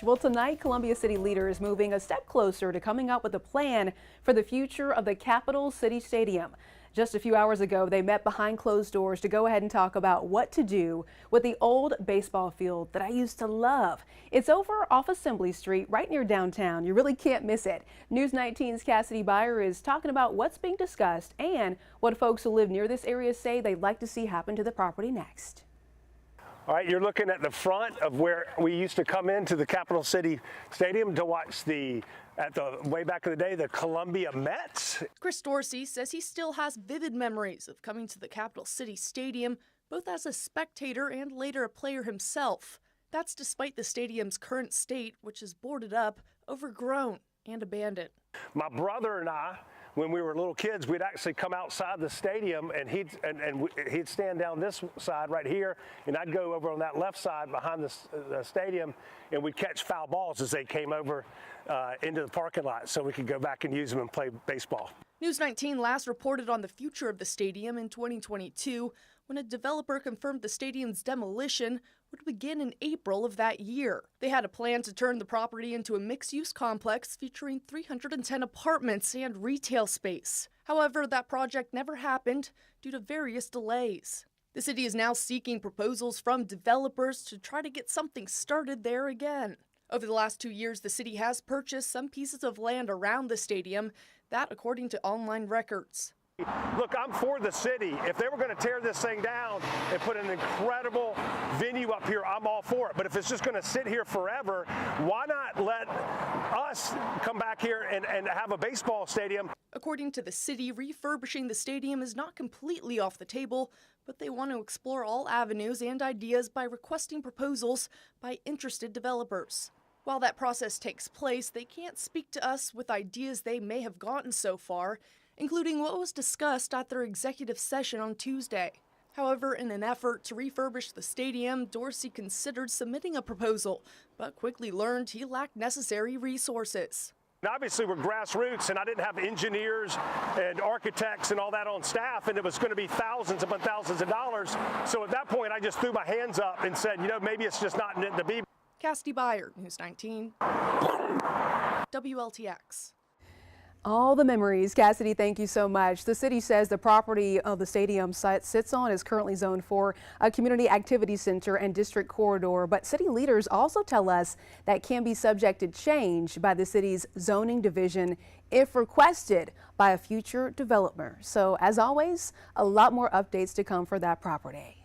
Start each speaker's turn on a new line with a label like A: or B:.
A: much. Well, tonight, Columbia City leaders moving a step closer to coming up with a plan for the future of the Capital City Stadium. Just a few hours ago, they met behind closed doors to go ahead and talk about what to do with the old baseball field that I used to love. It's over off Assembly Street, right near downtown. You really can't miss it. News 19's Cassidy Byer is talking about what's being discussed and what folks who live near this area say they'd like to see happen to the property next.
B: All right, you're looking at the front of where we used to come into the Capital City Stadium to watch way back in the day, the Columbia Mets.
C: Chris Dorsey says he still has vivid memories of coming to the Capital City Stadium, both as a spectator and later a player himself. That's despite the stadium's current state, which is boarded up, overgrown, and abandoned.
B: My brother and I, when we were little kids, we'd actually come outside the stadium and he'd stand down this side right here, and I'd go over on that left side behind the stadium, and we'd catch foul balls as they came over into the parking lot so we could go back and use them and play baseball.
C: News 19 last reported on the future of the stadium in 2022 when a developer confirmed the stadium's demolition would begin in April of that year. They had a plan to turn the property into a mixed-use complex featuring 310 apartments and retail space. However, that project never happened due to various delays. The city is now seeking proposals from developers to try to get something started there again. Over the last 2 years, the city has purchased some pieces of land around the stadium, that according to online records.
B: Look, I'm for the city. If they were going to tear this thing down and put an incredible venue up here, I'm all for it. But if it's just going to sit here forever, why not let us come back here and have a baseball stadium?
C: According to the city, refurbishing the stadium is not completely off the table, but they want to explore all avenues and ideas by requesting proposals by interested developers. While that process takes place, they can't speak to us with ideas they may have gotten so far, including what was discussed at their executive session on Tuesday. However, in an effort to refurbish the stadium, Dorsey considered submitting a proposal, but quickly learned he lacked necessary resources.
B: Obviously, we're grassroots, and I didn't have engineers and architects and all that on staff, and it was going to be thousands upon thousands of dollars. So at that point, I just threw my hands up and said, you know, maybe it's just not meant to be.
C: Cassidy Byer, News 19, WLTX.
A: All the memories. Cassidy, thank you so much. The city says the property of the stadium site sits on is currently zoned for a community activity center and district corridor, but city leaders also tell us that can be subject to change by the city's zoning division if requested by a future developer. So as always, a lot more updates to come for that property.